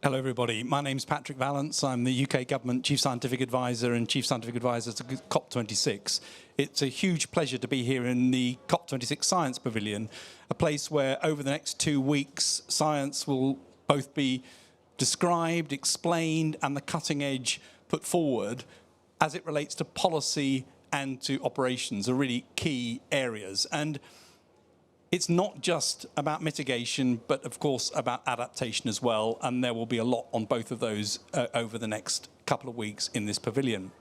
Hello, everybody. My name's Patrick Vallance. I'm the UK Government Chief Scientific Advisor and Chief Scientific Advisor to COP26. It's a huge pleasure to be here in the COP26 Science Pavilion, a place where over the next 2 weeks, science will both be described, explained, and the cutting edge put forward as it relates to policy and to operations, are really key areas. And it's not just about mitigation, but of course about adaptation as well, and there will be a lot on both of those over the next couple of weeks in this pavilion.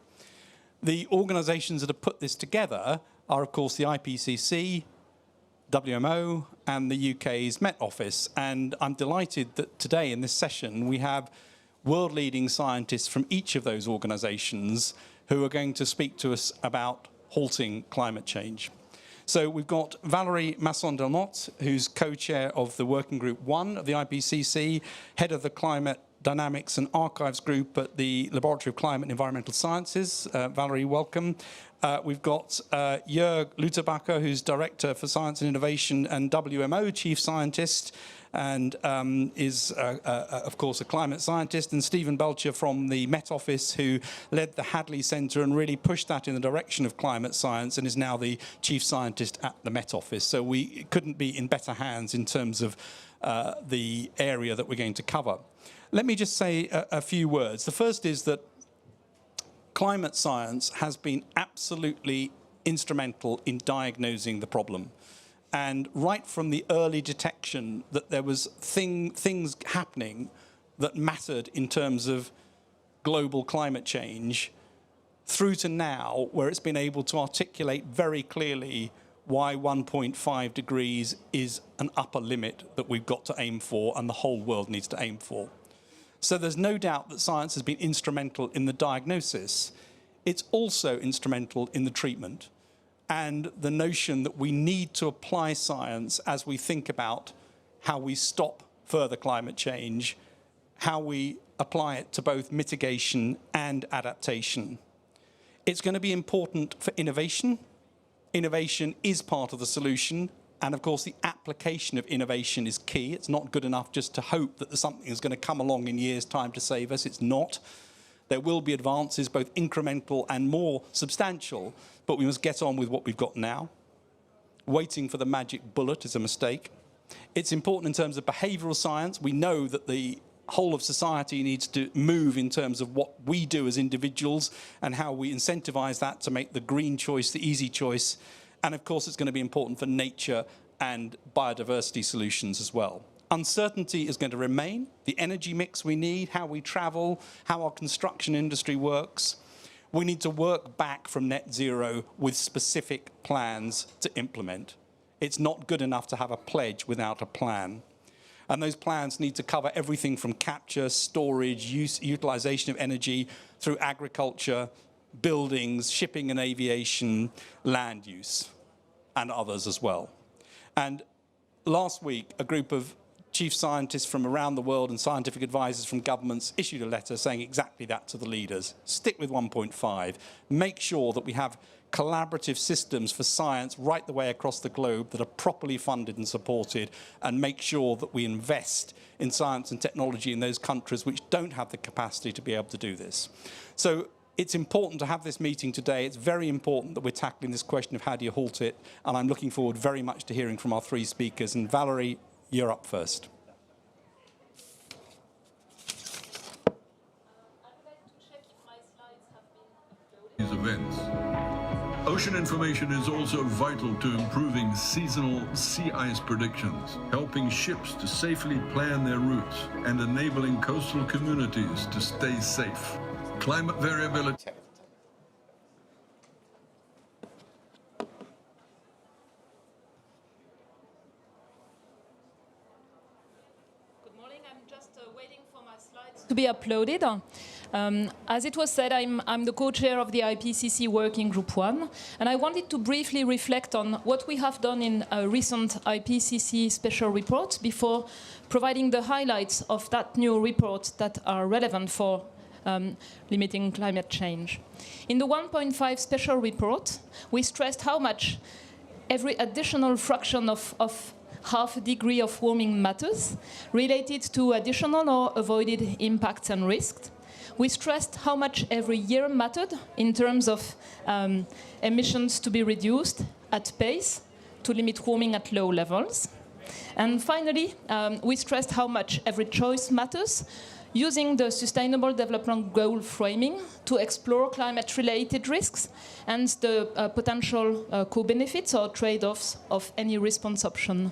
The organisations that have put this together are, of course, the IPCC, WMO, and the UK's Met Office, and I'm delighted that today in this session we have world-leading scientists from each of those organisations who are going to speak to us about halting climate change. So we've got Valérie Masson-Delmotte, who's co-chair of the Working Group 1 of the IPCC, head of the Climate Dynamics and Archives Group at the Laboratory of Climate and Environmental Sciences. Valérie, welcome. We've got Jörg Lutherbacher, who's Director for Science and Innovation and WMO Chief Scientist, and is, of course, a climate scientist, and Stephen Belcher from the Met Office, who led the Hadley Centre and really pushed that in the direction of climate science and is now the Chief Scientist at the Met Office. So we couldn't be in better hands in terms of the area that we're going to cover. Let me just say a few words. The first is that climate science has been absolutely instrumental in diagnosing the problem. And right from the early detection that there was things happening that mattered in terms of global climate change, through to now, where it's been able to articulate very clearly why 1.5 degrees is an upper limit that we've got to aim for and the whole world needs to aim for. So there's no doubt that science has been instrumental in the diagnosis. It's also instrumental in the treatment. And the notion that we need to apply science as we think about how we stop further climate change, how we apply it to both mitigation and adaptation. It's going to be important for innovation. Innovation is part of the solution. And of course, the application of innovation is key. It's not good enough just to hope that something is going to come along in years' time to save us. It's not. There will be advances, both incremental and more substantial, but we must get on with what we've got now. Waiting for the magic bullet is a mistake. It's important in terms of behavioural science. We know that the whole of society needs to move in terms of what we do as individuals and how we incentivise that to make the green choice the easy choice. And of course, it's going to be important for nature and biodiversity solutions as well. Uncertainty is going to remain. The energy mix we need, how we travel, how our construction industry works. We need to work back from net zero with specific plans to implement. It's not good enough to have a pledge without a plan. And those plans need to cover everything from capture, storage, utilization of energy through agriculture, buildings, shipping and aviation, land use, and others as well. And last week, a group of chief scientists from around the world and scientific advisors from governments issued a letter saying exactly that to the leaders. Stick with 1.5. Make sure that we have collaborative systems for science right the way across the globe that are properly funded and supported, and make sure that we invest in science and technology in those countries which don't have the capacity to be able to do this. So it's important to have this meeting today. It's very important that we're tackling this question of how do you halt it, and I'm looking forward very much to hearing from our three speakers. And Valérie, you're up first. These events. Ocean information is also vital to improving seasonal sea ice predictions, helping ships to safely plan their routes, and enabling coastal communities to stay safe. Climate variability. To be uploaded. As it was said, I'm the co-chair of the IPCC Working Group 1, and I wanted to briefly reflect on what we have done in a recent IPCC special report before providing the highlights of that new report that are relevant for limiting climate change. In the 1.5 special report, we stressed how much every additional fraction of half a degree of warming matters related to additional or avoided impacts and risks. We stressed how much every year mattered in terms of emissions to be reduced at pace to limit warming at low levels. And finally, we stressed how much every choice matters, using the Sustainable Development Goal framing to explore climate-related risks and the potential co-benefits or trade-offs of any response option.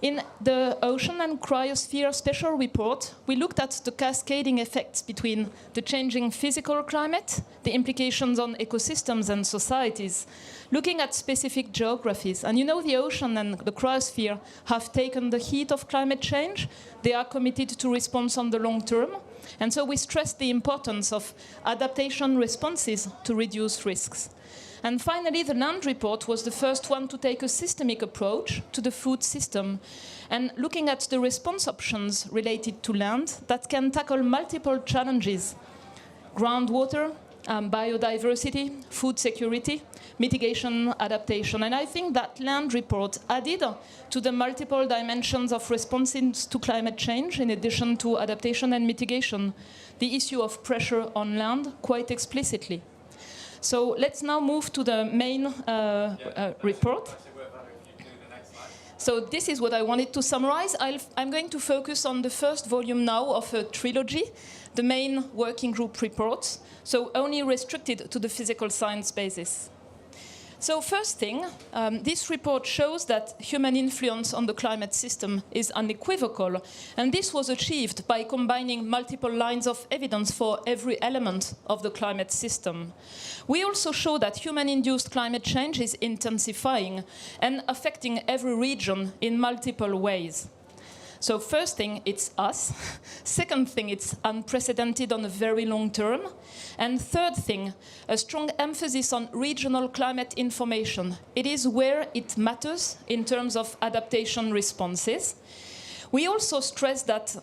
In the Ocean and Cryosphere Special Report, we looked at the cascading effects between the changing physical climate, the implications on ecosystems and societies, looking at specific geographies. And you know, the ocean and the cryosphere have taken the heat of climate change. They are committed to response on the long term. And so we stressed the importance of adaptation responses to reduce risks. And finally, the land report was the first one to take a systemic approach to the food system and looking at the response options related to land that can tackle multiple challenges: groundwater, biodiversity, food security, mitigation, adaptation. And I think that land report added to the multiple dimensions of responses to climate change, in addition to adaptation and mitigation, the issue of pressure on land quite explicitly. So let's now move to the main report. So this is what I wanted to summarize. I'm going to focus on the first volume now of a trilogy, the main working group reports, so only restricted to the physical science basis. So first thing, this report shows that human influence on the climate system is unequivocal, and this was achieved by combining multiple lines of evidence for every element of the climate system. We also show that human-induced climate change is intensifying and affecting every region in multiple ways. So first thing, it's us. Second thing, it's unprecedented on a very long term. And third thing, a strong emphasis on regional climate information. It is where it matters in terms of adaptation responses. We also stress that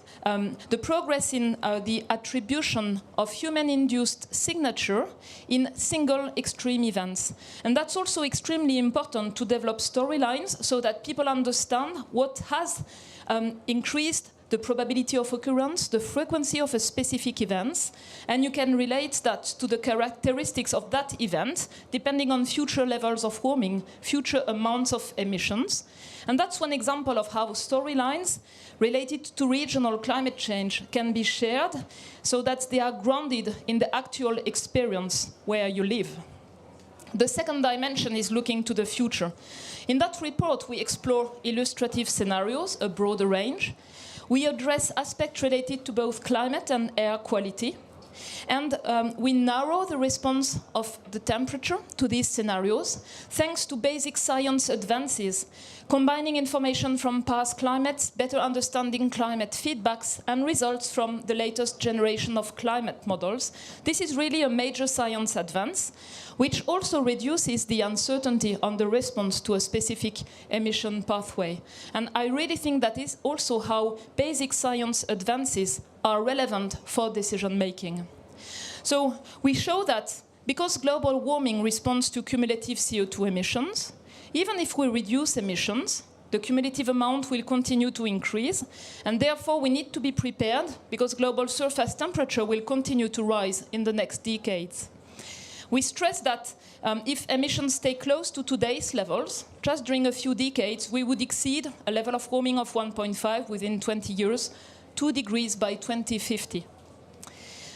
the progress in the attribution of human-induced signature in single extreme events. And that's also extremely important to develop storylines so that people understand what has increased the probability of occurrence, the frequency of a specific event, and you can relate that to the characteristics of that event, depending on future levels of warming, future amounts of emissions. And that's one example of how storylines related to regional climate change can be shared so that they are grounded in the actual experience where you live. The second dimension is looking to the future. In that report, we explore illustrative scenarios, a broader range. We address aspects related to both climate and air quality. And we narrow the response of the temperature to these scenarios thanks to basic science advances, combining information from past climates, better understanding climate feedbacks, and results from the latest generation of climate models. This is really a major science advance, which also reduces the uncertainty on the response to a specific emission pathway. And I really think that is also how basic science advances are relevant for decision making. So we show that because global warming responds to cumulative CO2 emissions, even if we reduce emissions, the cumulative amount will continue to increase, and therefore we need to be prepared because global surface temperature will continue to rise in the next decades. We stress that if emissions stay close to today's levels, just during a few decades, we would exceed a level of warming of 1.5 within 20 years, 2 degrees by 2050.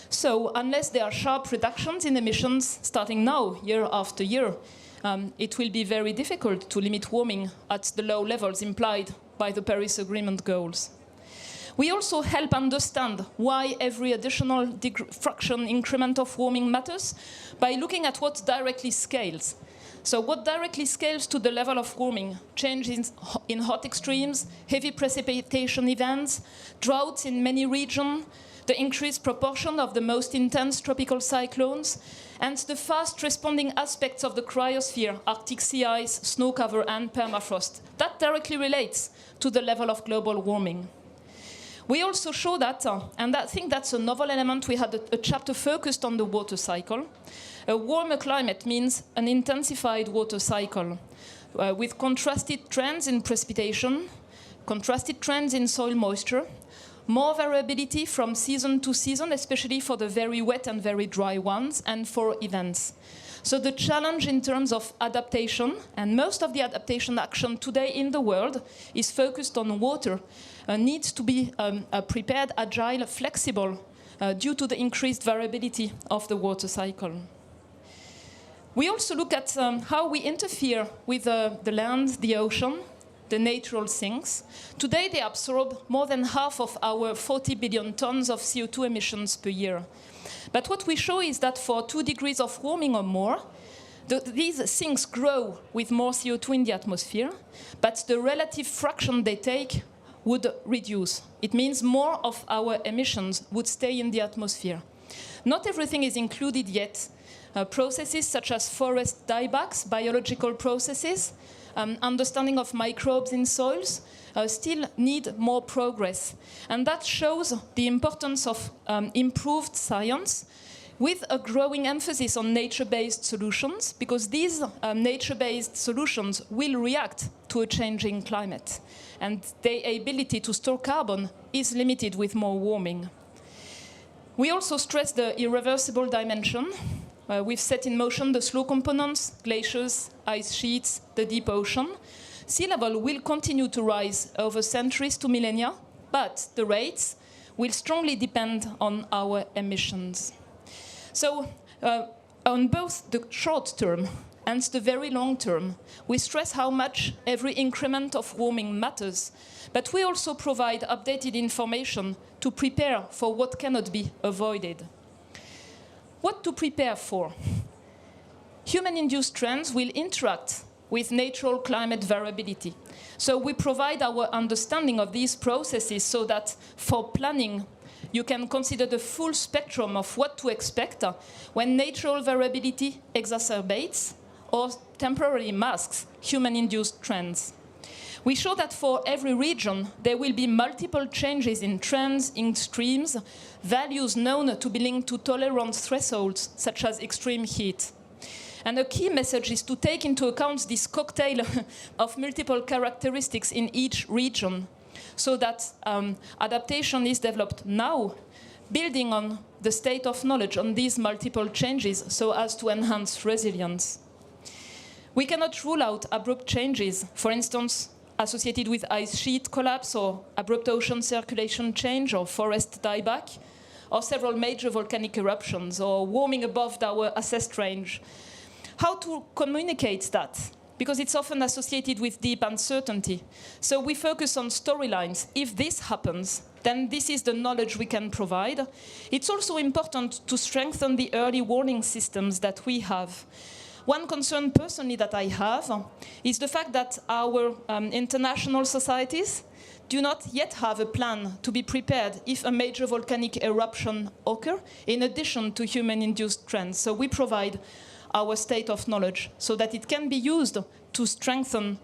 So unless there are sharp reductions in emissions starting now, year after year, it will be very difficult to limit warming at the low levels implied by the Paris Agreement goals. We also help understand why every additional fraction increment of warming matters by looking at what directly scales. So what directly scales to the level of warming? Changes in hot extremes, heavy precipitation events, droughts in many regions, the increased proportion of the most intense tropical cyclones, and the fast responding aspects of the cryosphere, Arctic sea ice, snow cover, and permafrost. That directly relates to the level of global warming. We also show that, and I think that's a novel element, we had a chapter focused on the water cycle. A warmer climate means an intensified water cycle. with contrasted trends in precipitation, contrasted trends in soil moisture, more variability from season to season, especially for the very wet and very dry ones, and for events. So the challenge in terms of adaptation, and most of the adaptation action today in the world is focused on water, needs to be prepared, agile, flexible, due to the increased variability of the water cycle. We also look at how we interfere with the land, the ocean, the natural sinks. Today they absorb more than half of our 40 billion tons of CO2 emissions per year. But what we show is that for 2 degrees of warming or more, these sinks grow with more CO2 in the atmosphere, but the relative fraction they take would reduce. It means more of our emissions would stay in the atmosphere. Not everything is included yet. Processes such as forest diebacks, biological processes, understanding of microbes in soils still need more progress. And that shows the importance of improved science with a growing emphasis on nature-based solutions, because these nature-based solutions will react to a changing climate. And their ability to store carbon is limited with more warming. We also stress the irreversible dimension. We've set in motion the slow components, glaciers, ice sheets, the deep ocean. Sea level will continue to rise over centuries to millennia, but the rates will strongly depend on our emissions. So on both the short term and the very long term, we stress how much every increment of warming matters, but we also provide updated information to prepare for what cannot be avoided. What to prepare for? Human-induced trends will interact with natural climate variability. So we provide our understanding of these processes so that for planning, you can consider the full spectrum of what to expect when natural variability exacerbates or temporarily masks human-induced trends. We show that for every region, there will be multiple changes in trends, in streams, values known to be linked to tolerance thresholds, such as extreme heat. And a key message is to take into account this cocktail of multiple characteristics in each region, so that adaptation is developed now, building on the state of knowledge on these multiple changes so as to enhance resilience. We cannot rule out abrupt changes, for instance, associated with ice sheet collapse or abrupt ocean circulation change or forest dieback, or several major volcanic eruptions or warming above our assessed range. How to communicate that? Because it's often associated with deep uncertainty. So we focus on storylines. If this happens, then this is the knowledge we can provide. It's also important to strengthen the early warning systems that we have. One concern personally that I have is the fact that our international societies do not yet have a plan to be prepared if a major volcanic eruption occurs, in addition to human-induced trends. So we provide our state of knowledge so that it can be used to strengthen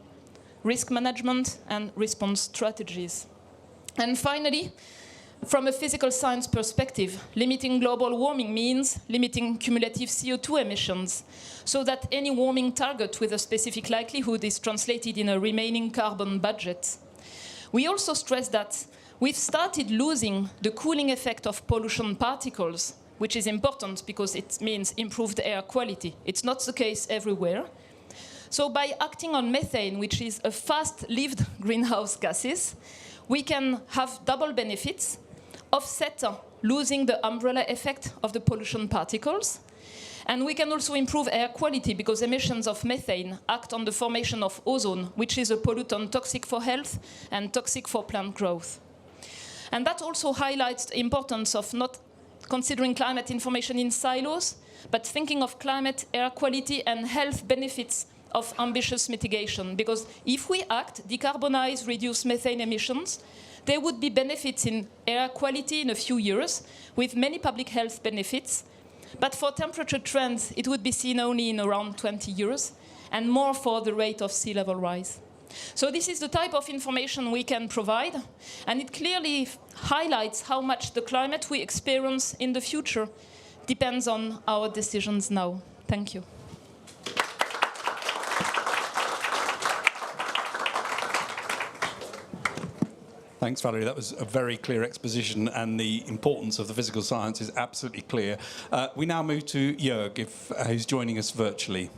risk management and response strategies. And finally, from a physical science perspective, limiting global warming means limiting cumulative CO2 emissions, so that any warming target with a specific likelihood is translated in a remaining carbon budget. We also stress that we've started losing the cooling effect of pollution particles, which is important because it means improved air quality. It's not the case everywhere. So by acting on methane, which is a fast-lived greenhouse gases, we can have double benefits: offset losing the umbrella effect of the pollution particles, and we can also improve air quality because emissions of methane act on the formation of ozone, which is a pollutant toxic for health and toxic for plant growth. And that also highlights the importance of not considering climate information in silos, but thinking of climate, air quality, and health benefits of ambitious mitigation. Because if we act, decarbonize, reduce methane emissions, there would be benefits in air quality in a few years, with many public health benefits. But for temperature trends, it would be seen only in around 20 years, and more for the rate of sea level rise. So this is the type of information we can provide, and it clearly highlights how much the climate we experience in the future depends on our decisions now. Thank you. Thanks, Valerie. That was a very clear exposition, and the importance of the physical science is absolutely clear. We now move to Jörg, who's joining us virtually.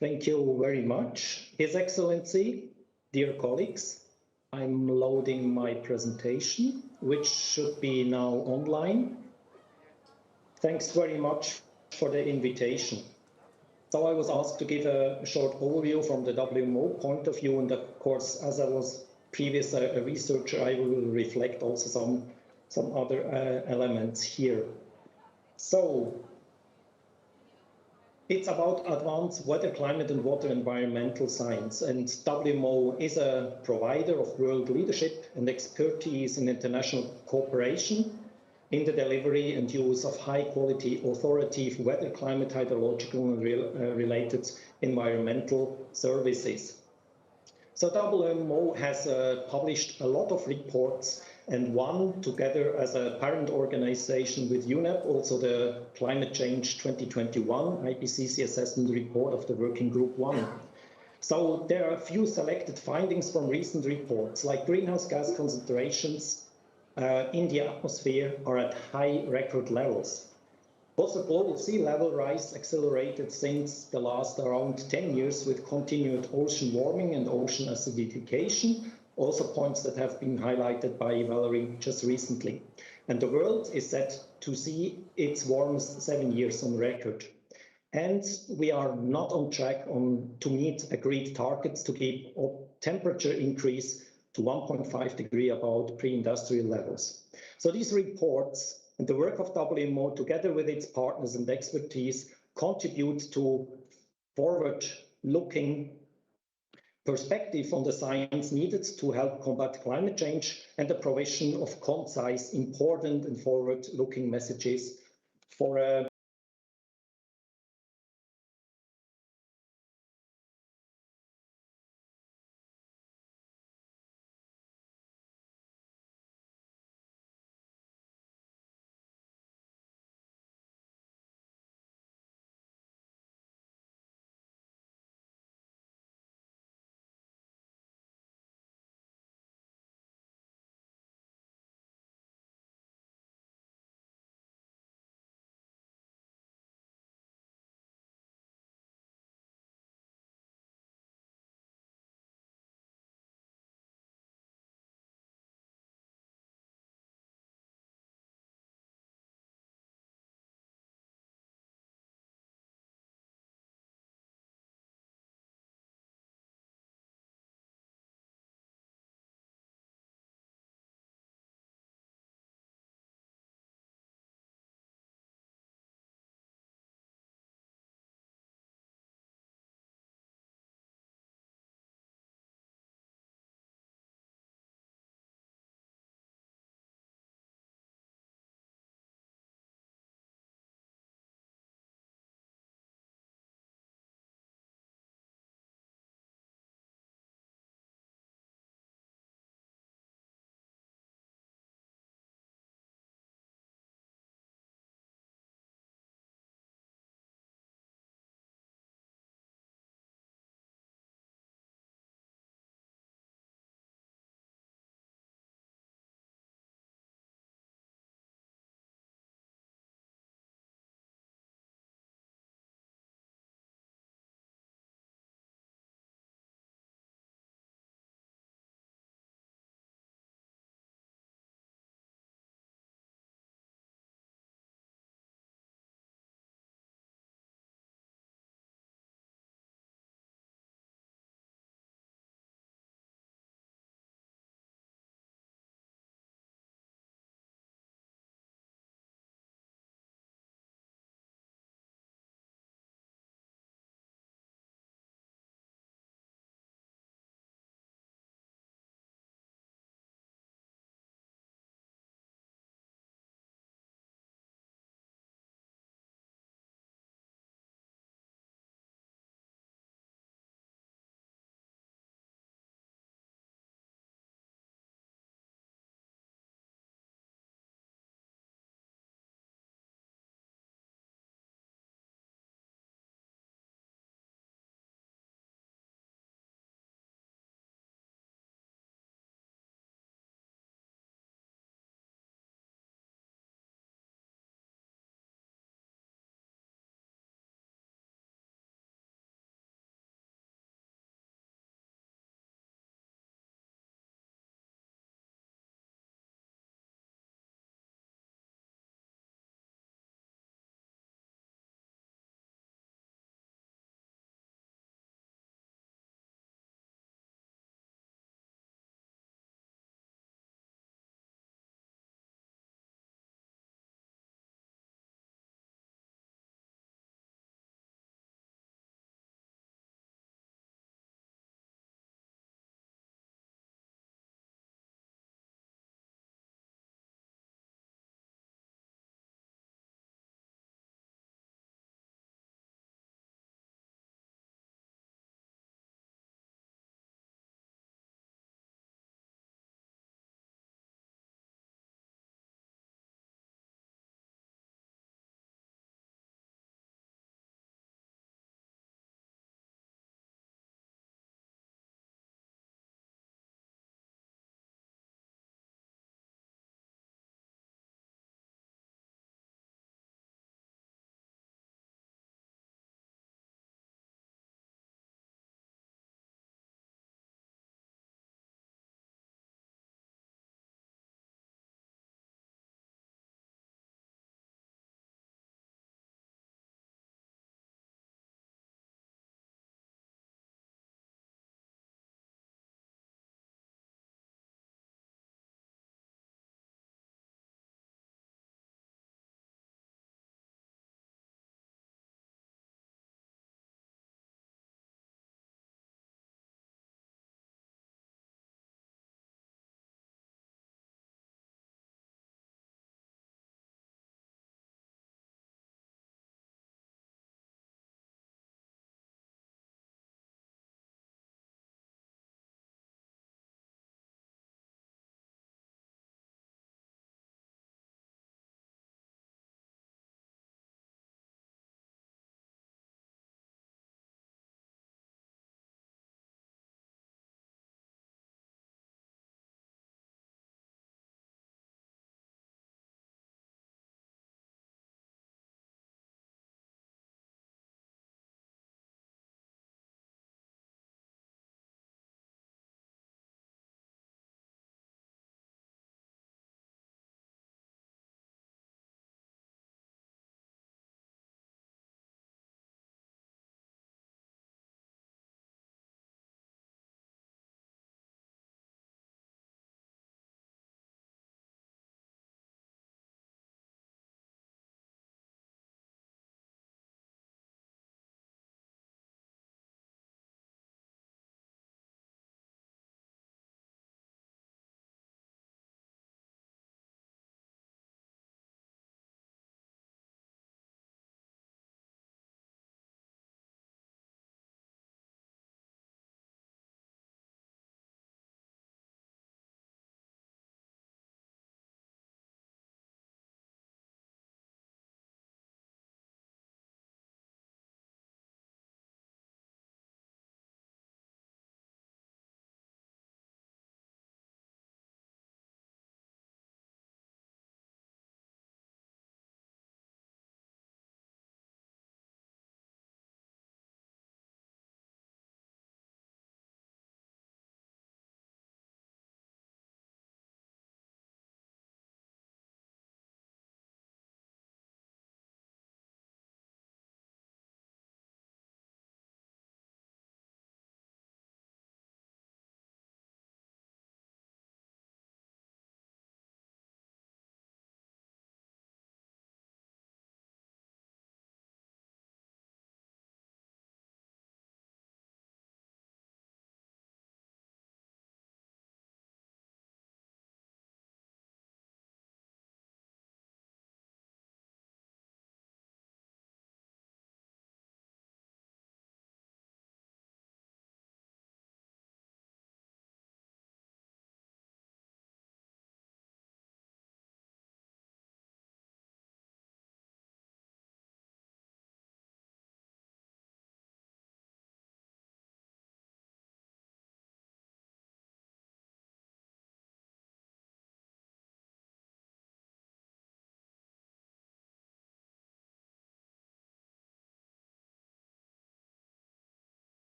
Thank you very much. His Excellency, dear colleagues, I'm loading my presentation, which should be now online. Thanks very much for the invitation. So I was asked to give a short overview from the WMO point of view, and of course, as I was previously a researcher, I will reflect also some other elements here. So it's about advanced weather, climate, and water environmental science, and WMO is a provider of world leadership and expertise in international cooperation in the delivery and use of high-quality authoritative weather, climate, hydrological, and related environmental services. So WMO has published a lot of reports, and one together as a parent organization with UNEP, also the Climate Change 2021 IPCC assessment report of the Working Group 1. So there are a few selected findings from recent reports, like greenhouse gas concentrations in the atmosphere are at high record levels. Also, global sea level rise accelerated since the last around 10 years with continued ocean warming and ocean acidification, also points that have been highlighted by Valerie just recently. And the world is set to see its warmest 7 years on record. And we are not on track to meet agreed targets to keep temperature increase to 1.5 degrees above pre-industrial levels. So these reports and the work of WMO together with its partners and expertise contribute to forward-looking perspective on the science needed to help combat climate change and the provision of concise, important and forward-looking messages for a